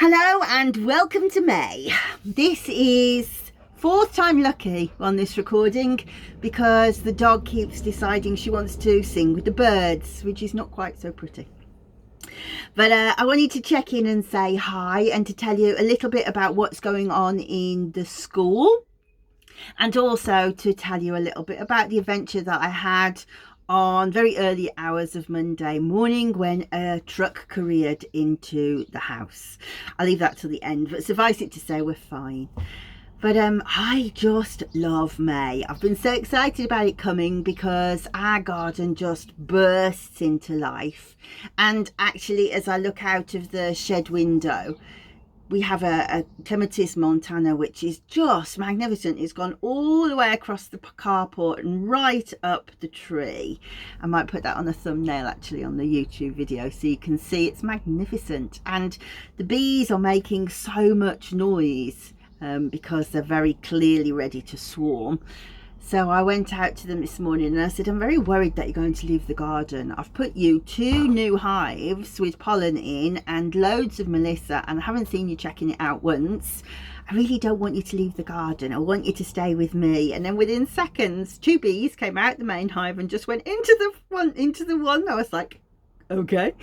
Hello and welcome to May. This is fourth time lucky on this recording because the dog keeps deciding she wants to sing with the birds, which is not quite so pretty. But I wanted to check in and say hi and to tell you a little bit about what's going on in the school, and also to tell you a little bit about the adventure that I had on very early hours of Monday morning when a truck careered into the house. I'll leave that till the end, but suffice it to say we're fine. But I just love May. I've been so excited about it coming because our garden just bursts into life. And actually, as I look out of the shed window, we have a clematis montana, which is just magnificent. It's gone all the way across the carport and right up the tree. I might put that on a thumbnail actually on the YouTube video so you can see it's magnificent. And the bees are making so much noise because they're very clearly ready to swarm. So I went out to them this morning and I said, I'm very worried that you're going to leave the garden. I've put you 2 new hives with pollen in and loads of melissa, and I haven't seen you checking it out once. I really don't want you to leave the garden. I want you to stay with me. And then within seconds, 2 bees came out the main hive and just went into the one. I was like, okay.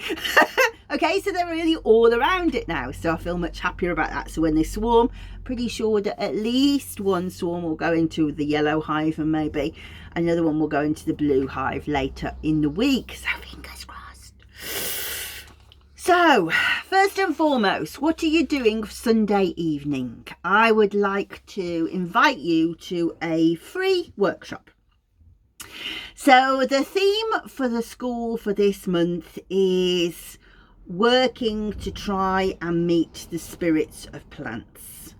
Okay, so they're really all around it now, so I feel much happier about that. So when they swarm, pretty sure that at least one swarm will go into the yellow hive and maybe another one will go into the blue hive later in the week, so fingers crossed. So first and foremost, what are you doing Sunday evening? I would like to invite you to a free workshop. So the theme for the school for this month is working to try and meet the spirits of plants,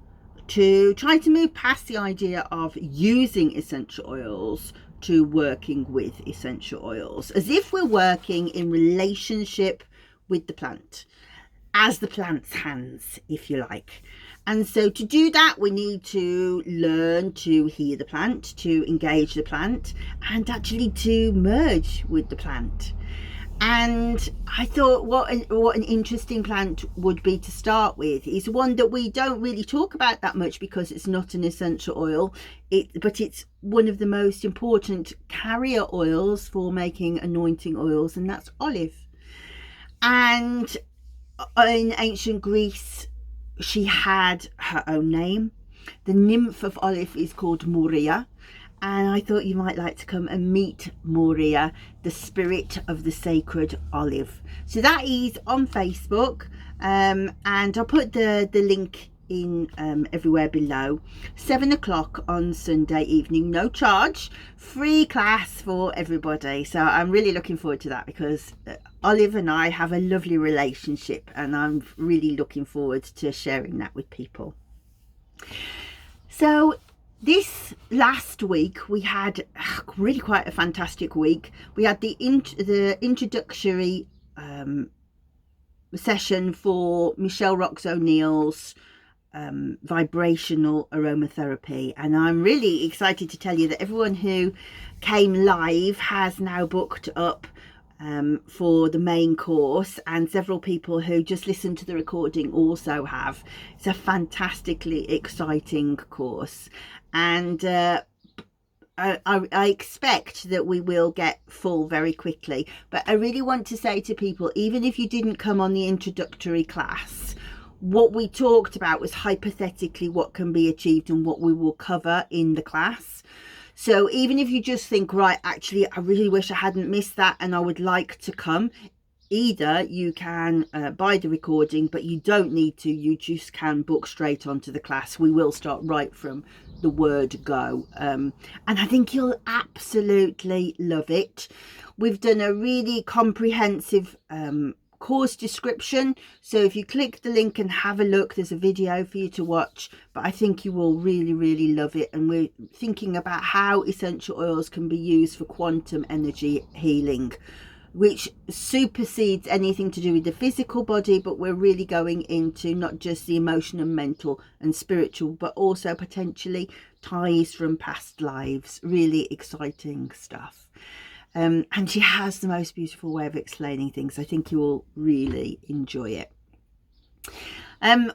to try to move past the idea of using essential oils to working with essential oils, as if we're working in relationship with the plant, as the plant's hands, if you like. And so to do that, we need to learn to hear the plant, to engage the plant, and actually to merge with the plant. And I thought what an interesting plant would be to start with is one that we don't really talk about that much because it's not an essential oil, but it's one of the most important carrier oils for making anointing oils, and that's olive. And in ancient Greece, she had her own name. The nymph of olive is called Moria. And I thought you might like to come and meet Moria, the spirit of the sacred olive. So that is on Facebook, and I'll put the link in everywhere below. 7 o'clock on Sunday evening, no charge, free class for everybody. So I'm really looking forward to that because Olive and I have a lovely relationship, and I'm really looking forward to sharing that with people. So this last week we had really quite a fantastic week. We had the introductory session for Michelle Rocks O'Neill's vibrational aromatherapy, and I'm really excited to tell you that everyone who came live has now booked up for the main course, and several people who just listened to the recording also have. It's a fantastically exciting course, and I expect that we will get full very quickly. But I really want to say to people, even if you didn't come on the introductory class, what we talked about was hypothetically what can be achieved and what we will cover in the class. So even if you just think, right, actually, I really wish I hadn't missed that and I would like to come, either you can buy the recording, but you don't need to. You just can book straight onto the class. We will start right from the word go. And I think you'll absolutely love it. We've done a really comprehensive course description, so if you click the link and have a look, there's a video for you to watch, but I think you will really love it. And we're thinking about how essential oils can be used for quantum energy healing, which supersedes anything to do with the physical body, but we're really going into not just the emotional, mental and spiritual, but also potentially ties from past lives. Really exciting stuff. And she has the most beautiful way of explaining things. I think you will really enjoy it.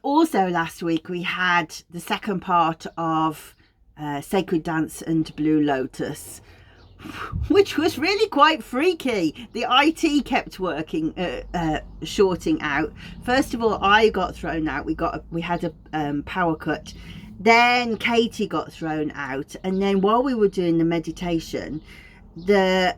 Also last week we had the second part of Sacred Dance and Blue Lotus, which was really quite freaky. The IT kept working, shorting out. First of all, I got thrown out. We had a power cut. Then Katie got thrown out, and then while we were doing the meditation, the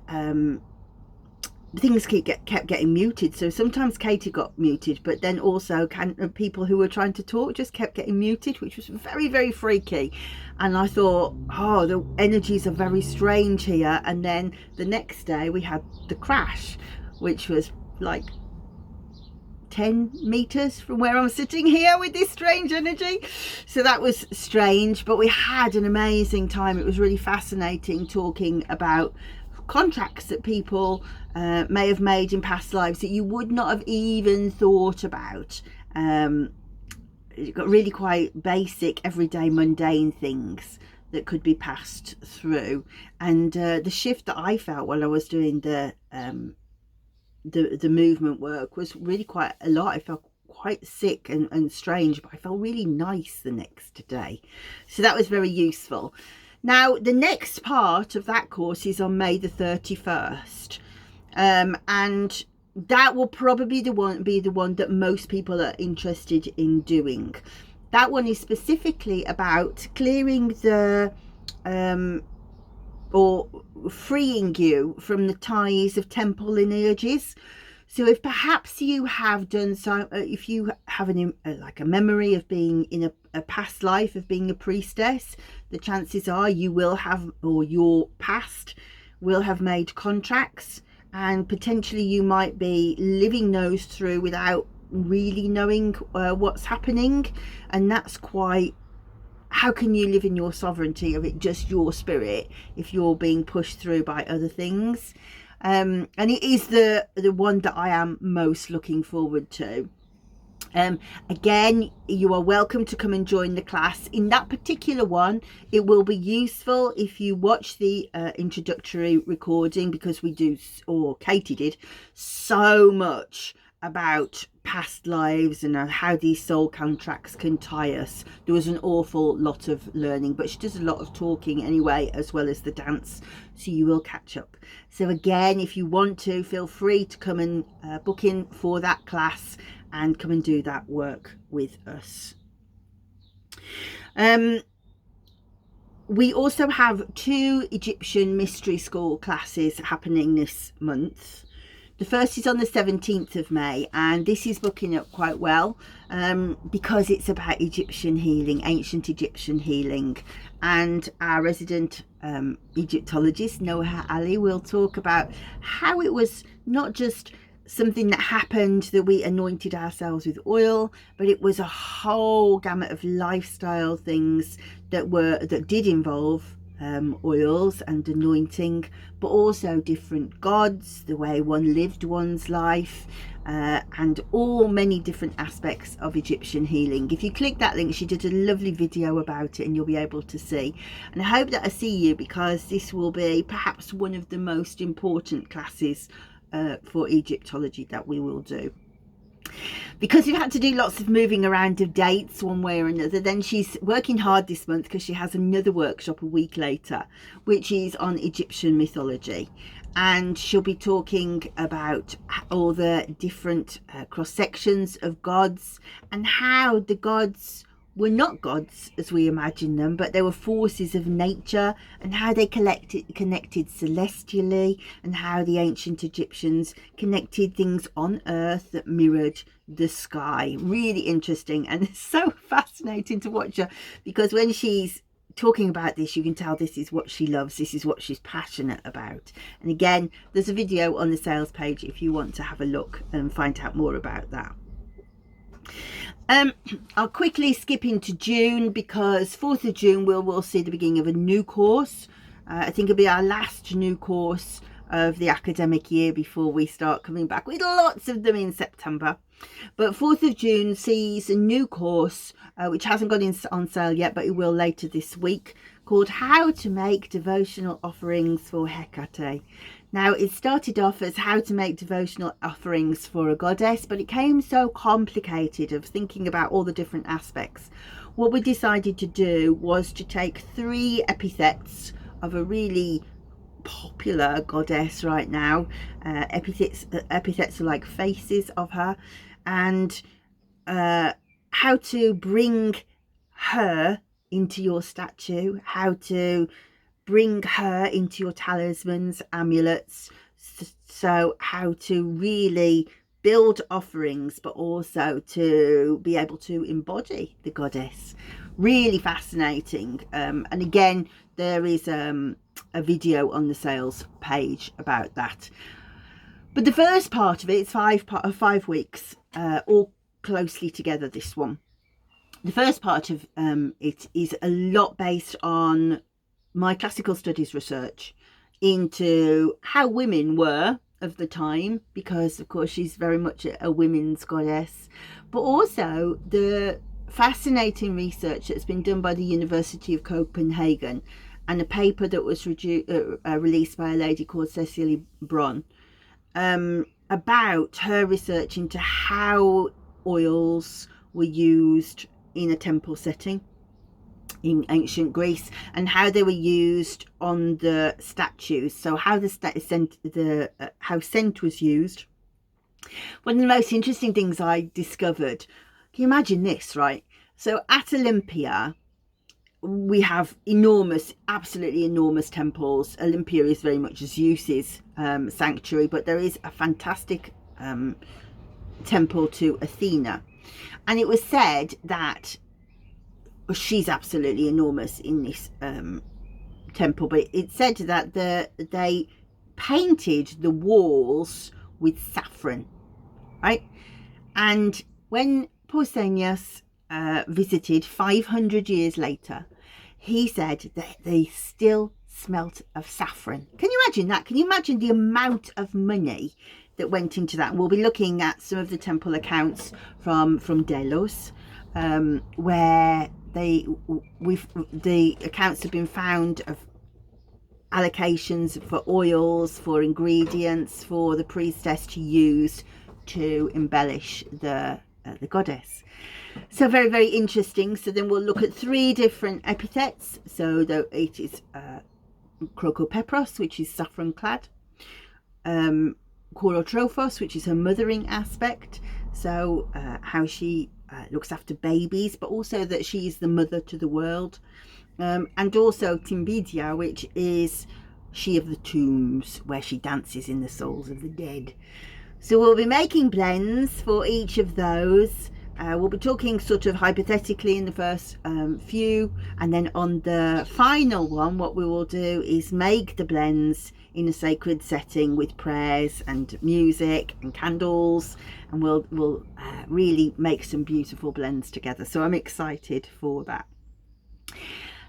things kept getting muted. So sometimes Katie got muted, but then also people who were trying to talk just kept getting muted, which was very, very freaky. And I thought, oh, the energies are very strange here. And then the next day we had the crash, which was like 10 meters from where I'm sitting here with this strange energy. So that was strange, but we had an amazing time. It was really fascinating talking about contracts that people may have made in past lives that you would not have even thought about. You've got really quite basic, everyday, mundane things that could be passed through. And the shift that I felt while I was doing the movement work was really quite a lot. I felt quite sick and strange, but I felt really nice the next day. So that was very useful. Now, the next part of that course is on May the 31st. And that will probably be the one that most people are interested in doing. That one is specifically about clearing the or freeing you from the ties of temple lineages. So if perhaps you have done so, if you have like a memory of being in a past life of being a priestess, the chances are you will have, or your past will have made contracts, and potentially you might be living those through without really knowing what's happening. And that's quite, how can you live in your sovereignty of it just your spirit if you're being pushed through by other things? And it is the one that I am most looking forward to. Again, you are welcome to come and join the class. In that particular one, it will be useful if you watch the introductory recording, because we do, or Katie did, so much about past lives and how these soul contracts can tie us. There was an awful lot of learning, but she does a lot of talking anyway, as well as the dance, so you will catch up. So again, if you want to, feel free to come and book in for that class and come and do that work with us. We also have 2 Egyptian Mystery School classes happening this month. The first is on the 17th of May, and this is booking up quite well because it's about Egyptian healing, ancient Egyptian healing. And our resident Egyptologist, Noha Ali, will talk about how it was not just something that happened that we anointed ourselves with oil, but it was a whole gamut of lifestyle things that did involve oils and anointing, but also different gods, the way one lived one's life, and many different aspects of Egyptian healing. If you click that link, she did a lovely video about it, and you'll be able to see. And I hope that I see you, because this will be perhaps one of the most important classes for Egyptology that we will do. Because we've had to do lots of moving around of dates one way or another, then she's working hard this month because she has another workshop a week later, which is on Egyptian mythology. And she'll be talking about all the different cross sections of gods, and how the gods were not gods as we imagine them, but they were forces of nature, and how they connected celestially, and how the ancient Egyptians connected things on earth that mirrored the sky. Really interesting, and it's so fascinating to watch her, because when she's talking about this, you can tell this is what she loves, this is what she's passionate about. And again, there's a video on the sales page if you want to have a look and find out more about that. I'll quickly skip into June, because 4th of June we'll see the beginning of a new course. I think it'll be our last new course of the academic year before we start coming back with lots of them in September. But 4th of June sees a new course which hasn't gone on sale yet, but it will later this week, called How to Make Devotional Offerings for Hecate. Now, it started off as how to make devotional offerings for a goddess, but it became so complicated of thinking about all the different aspects. What we decided to do was to take 3 epithets of a really popular goddess right now. Epithets are like faces of her, and how to bring her into your statue, how to bring her into your talismans, amulets. So how to really build offerings, but also to be able to embody the goddess. Really fascinating. And again, there is a video on the sales page about that. But the first part of it is 5 weeks, all closely together, this one. The first part of it is a lot based on my classical studies research into how women were of the time, because of course she's very much a women's goddess, but also the fascinating research that's been done by the University of Copenhagen, and a paper that was released by a lady called Cecilie Bron, about her research into how oils were used in a temple setting in ancient Greece, and how they were used on the statues. So how how scent was used. One of the most interesting things I discovered, can you imagine this, right? So at Olympia, we have absolutely enormous temples. Olympia is very much Zeus's sanctuary, but there is a fantastic temple to Athena, and it was said that she's absolutely enormous in this temple, but it said that they painted the walls with saffron, right? And when Pausanias visited 500 years later, he said that they still smelt of saffron. Can you imagine that? Can you imagine the amount of money that went into that? And we'll be looking at some of the temple accounts from Delos, where the accounts have been found of allocations for oils, for ingredients, for the priestess to use to embellish the goddess. So very, very interesting. So then we'll look at 3 different epithets. So it is Crocopepros, which is saffron clad, Korotrophos, which is her mothering aspect, so how she looks after babies, but also that she is the mother to the world, and also Timbidia, which is she of the tombs, where she dances in the souls of the dead. So we'll be making blends for each of those. We'll be talking sort of hypothetically in the first few, and then on the final one, what we will do is make the blends in a sacred setting with prayers and music and candles, and we'll really make some beautiful blends together. So I'm excited for that.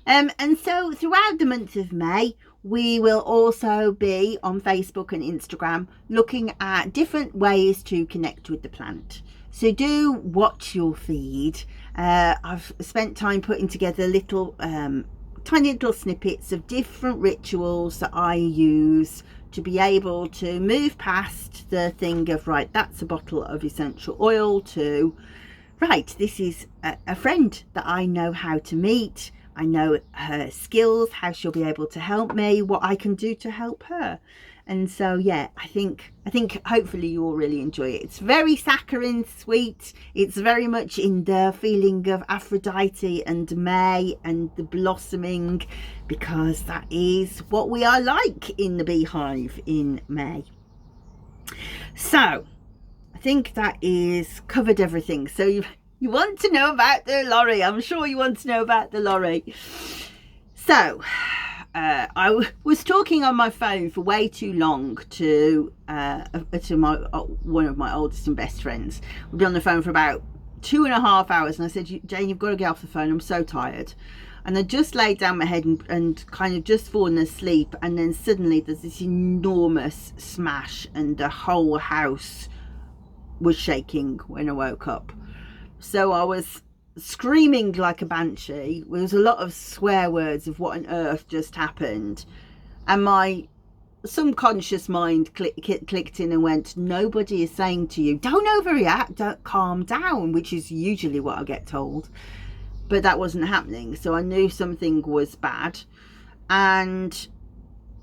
And so throughout the month of May, we will also be on Facebook and Instagram looking at different ways to connect with the plant. So do watch your feed. I've spent time putting together little tiny little snippets of different rituals that I use to be able to move past the thing of, right, that's a bottle of essential oil, to, right, this is a friend that I know how to meet. I know her skills, how she'll be able to help me, what I can do to help her. And so, yeah, I think hopefully you will really enjoy it. It's very saccharine sweet. It's very much in the feeling of Aphrodite and May and the blossoming, because that is what we are like in the beehive in May. So I think that is covered everything. So you want to know about the lorry. I'm sure you want to know about the lorry. So I was talking on my phone for way too long to one of my oldest and best friends. We've been on the phone for about 2.5 hours, and I said, Jane, you've got to get off the phone. I'm so tired. And I just laid down my head and kind of just fallen asleep, and then suddenly there's this enormous smash, and the whole house was shaking when I woke up. So I was screaming like a banshee. There was a lot of swear words of what on earth just happened, and my some conscious mind clicked in and went, nobody is saying to you, don't overreact, don't, calm down, which is usually what I get told. But that wasn't happening. So I knew something was bad. And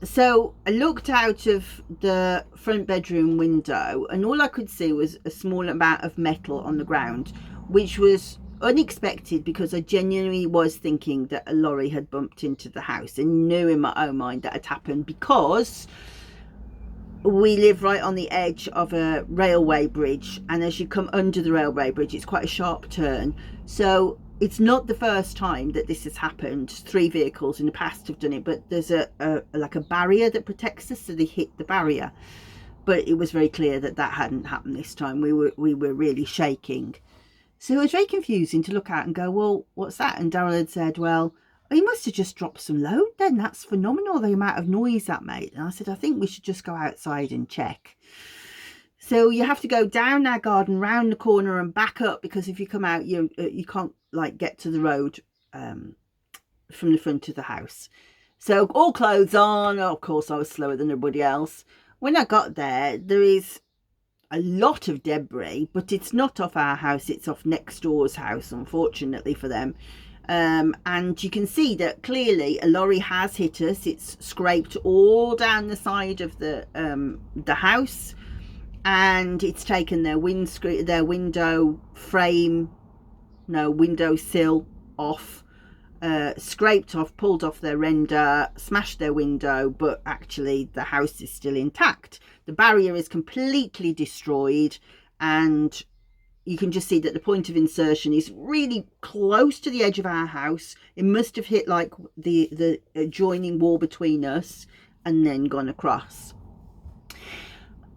so I looked out of the front bedroom window, and all I could see was a small amount of metal on the ground, which was unexpected because I genuinely was thinking that a lorry had bumped into the house, and knew in my own mind that had happened because we live right on the edge of a railway bridge, and as you come under the railway bridge, it's quite a sharp turn. So it's not the first time that this has happened. 3 vehicles in the past have done it, but there's a like a barrier that protects us, so they hit the barrier. But it was very clear that that hadn't happened this time. We were really shaking. So it was very confusing to look at and go, well, what's that? And Daryl had said, well, he must have just dropped some load then. That's phenomenal, the amount of noise that made. And I said, I think we should just go outside and check. So you have to go down our garden, round the corner and back up, because if you come out, you can't like get to the road from the front of the house. So all clothes on. Of course, I was slower than everybody else. When I got there, there is a lot of debris, but it's not off our house, it's off next door's house, unfortunately for them. And you can see that clearly a lorry has hit us. It's scraped all down the side of the house, and it's taken their window frame, no, window sill off, scraped off, pulled off their render, smashed their window, but actually the house is still intact. The barrier is completely destroyed, and you can just see that the point of insertion is really close to the edge of our house. It must have hit like the adjoining wall between us and then gone across.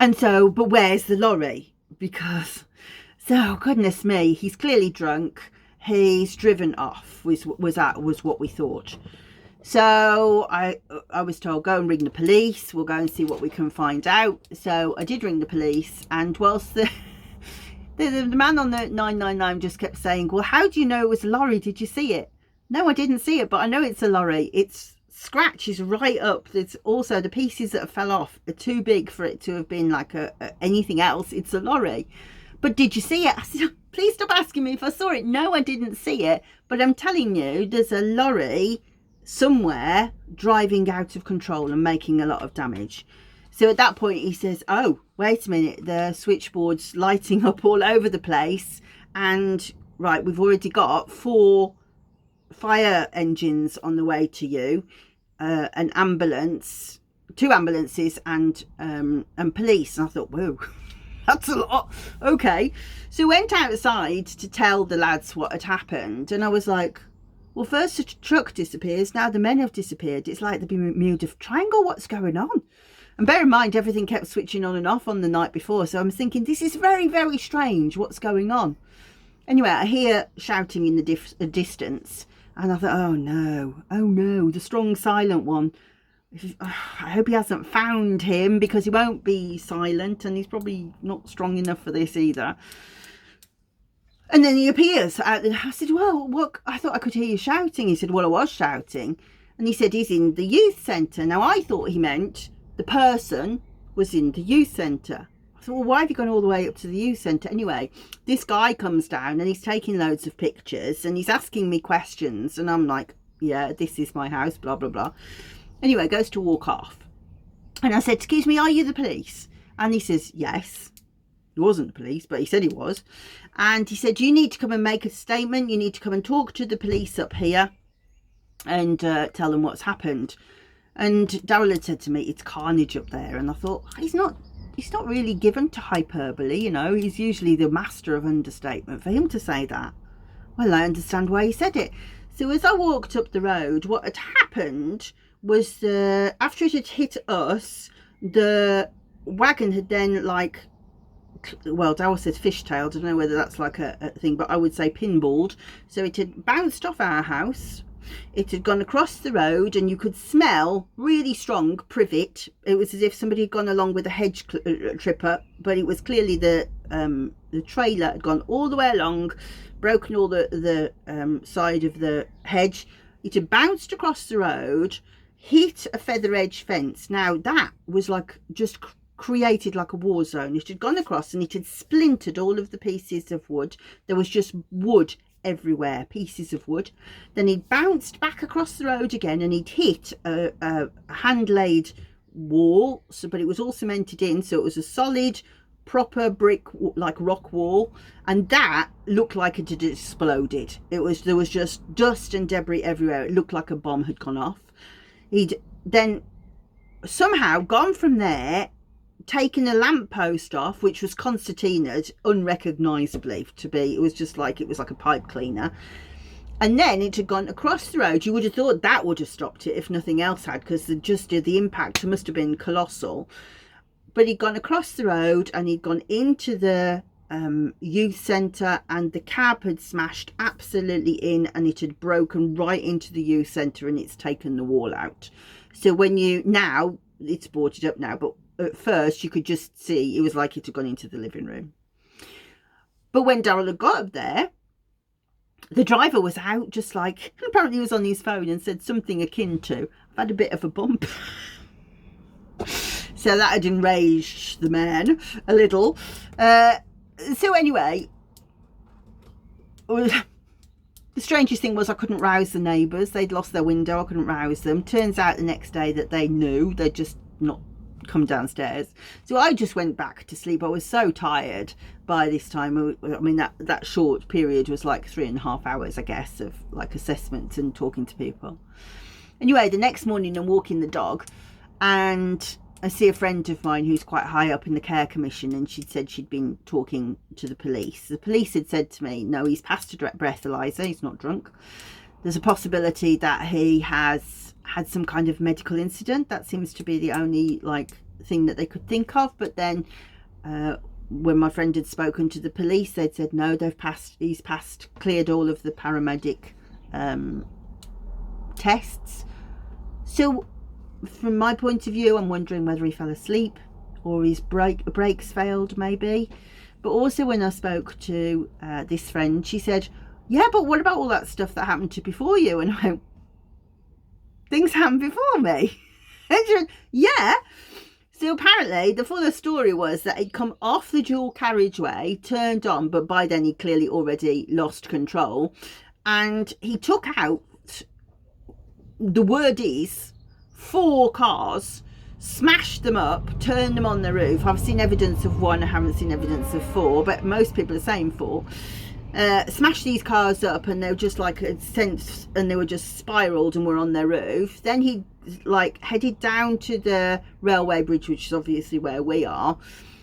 And so, but where's the lorry? Because, so goodness me, he's clearly drunk. He's driven off, was what we thought. So I was told, go and ring the police. We'll go and see what we can find out. So I did ring the police, and whilst the man on the 999 just kept saying, well, how do you know it was a lorry? Did you see it? No, I didn't see it, but I know it's a lorry. It's scratches right up. There's also the pieces that fell off are too big for it to have been like anything else. It's a lorry. But did you see it? I said, please stop asking me if I saw it. No, I didn't see it. But I'm telling you, there's a lorry somewhere driving out of control and making a lot of damage. So at that point he says, oh, wait a minute, the switchboard's lighting up all over the place, and right, we've already got 4 fire engines on the way to you, an ambulance, 2 ambulances, and police. And I thought, whoa, that's a lot. Okay. So we went outside to tell the lads what had happened, and I was like, well, first the truck disappears, now the men have disappeared. It's like they've been Bermuda Triangle. What's going on? And bear in mind, everything kept switching on and off on the night before. So I'm thinking, this is very, very strange. What's going on? Anyway, I hear shouting in the distance. And I thought, oh no, the strong silent one. I hope he hasn't found him, because he won't be silent. And he's probably not strong enough for this either. And then he appears. I said, well, what? I thought I could hear you shouting. He said, well, I was shouting. And he said, he's in the youth centre. Now, I thought he meant the person was in the youth centre. I thought, well, why have you gone all the way up to the youth centre? Anyway, this guy comes down and he's taking loads of pictures and he's asking me questions. And I'm like, yeah, this is my house, blah, blah, blah. Anyway, goes to walk off. And I said, excuse me, are you the police? And he says, yes. He wasn't the police, but he said he was. And he said, you need to come and make a statement. You need to come and talk to the police up here and tell them what's happened. And Daryl had said to me, it's carnage up there. And I thought, he's not really given to hyperbole, you know. He's usually the master of understatement. For him to say that, well, I understand why he said it. So as I walked up the road, what had happened was after it had hit us, the wagon had then, like, well, Daryl says fishtailed. I don't know whether that's like a thing, but I would say pinballed. So it had bounced off our house. It had gone across the road, and you could smell really strong privet. It was as if somebody had gone along with a hedge tripper, but it was clearly the trailer had gone all the way along, broken all the side of the hedge. It had bounced across the road, hit a feather edge fence. Now that was like just created like a war zone. It had gone across and it had splintered all of the pieces of wood. There was just wood everywhere, pieces of wood. Then he'd bounced back across the road again and he'd hit a hand-laid wall, so but it was all cemented in, so it was a solid proper brick like rock wall, and that looked like it had exploded. There was just dust and debris everywhere. It looked like a bomb had gone off. He'd then somehow gone from there, taken a lamppost off, which was concertinaed unrecognisably to be, it was just like, it was like a pipe cleaner. And then it had gone across the road. You would have thought that would have stopped it if nothing else had, because the impact must have been colossal. But he'd gone across the road and he'd gone into the youth centre, and the cab had smashed absolutely in, and it had broken right into the youth centre, and it's taken the wall out. So now it's boarded up now, but at first you could just see it was like it had gone into the living room. But when Daryl had got up there, the driver was out, just like, apparently he was on his phone and said something akin to, I've had a bit of a bump. So that had enraged the man a little. So anyway, the strangest thing was I couldn't rouse the neighbours. They'd lost their window. I couldn't rouse them. Turns out the next day that they knew. They'd just not come downstairs. So I just went back to sleep. I was so tired by this time. I mean, that short period was like 3.5 hours, I guess, of like assessments and talking to people. Anyway, the next morning I'm walking the dog and I see a friend of mine who's quite high up in the care commission, and she'd said she'd been talking to the police. The police had said to me, no, he's passed a breathalyzer, he's not drunk. There's a possibility that he has had some kind of medical incident. That seems to be the only like thing that they could think of. But then when my friend had spoken to the police, they'd said no, he's cleared all of the paramedic tests. So from my point of view, I'm wondering whether he fell asleep or his brakes failed maybe. But also when I spoke to this friend, she said, yeah, but what about all that stuff that happened to before you? And I went, things happened before me? And she went, yeah. So apparently the fuller story was that he'd come off the dual carriageway, turned on, but by then he clearly already lost control, and he took out, the word is, 4 cars, smashed them up, turned them on the roof. I've seen evidence of 1, I haven't seen evidence of 4, but most people are saying 4. Smashed these cars up, and they were just like a sense, and they were just spiraled and were on their roof. Then he like headed down to the railway bridge, which is obviously where we are.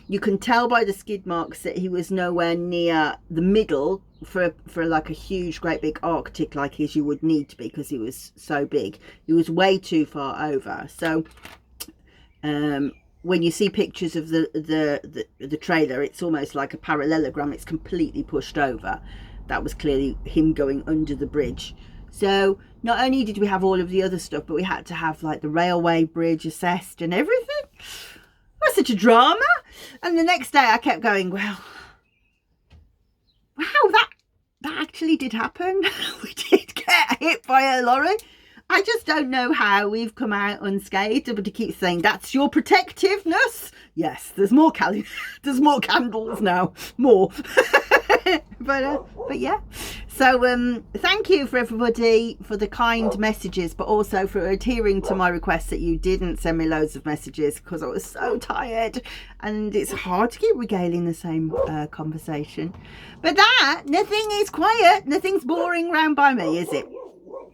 You can tell by the skid marks that he was nowhere near the middle for like a huge, great big Arctic like his you would need to be, because he was so big. He was way too far over. So when you see pictures of the trailer, it's almost like a parallelogram. It's completely pushed over. That was clearly him going under the bridge. So not only did we have all of the other stuff, but we had to have like the railway bridge assessed and everything. That's such a drama. And the next day I kept going, well, wow, that actually did happen. We did get hit by a lorry. I just don't know how we've come out unscathed, but he keeps saying that's your protectiveness. Yes, there's more there's more candles now, more. but yeah. So thank you for everybody for the kind messages, but also for adhering to my request that you didn't send me loads of messages, because I was so tired and it's hard to keep regaling the same conversation. But nothing is quiet, nothing's boring round by me, is it?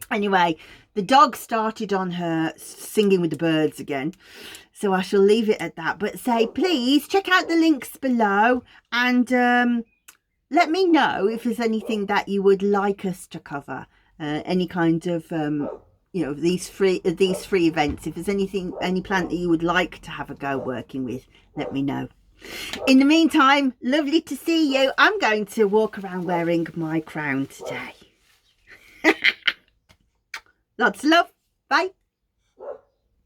Anyway, the dog started on her singing with the birds again, so I shall leave it at that. But say, please check out the links below, and let me know if there's anything that you would like us to cover, any kind of these free events. If there's any plant that you would like to have a go working with, let me know. In the meantime, lovely to see you. I'm going to walk around wearing my crown today. Lots of love. Bye.